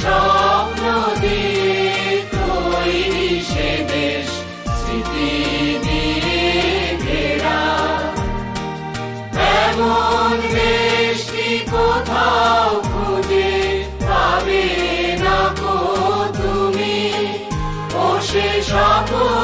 স্বপ্ন দিয়ে তৈরি সে দেশ স্মৃতি দিয়ে ঘেরা। এমন দেশটি কোথাও খুঁজে পাবে না কো তুমি, ও সে স্বপ্ন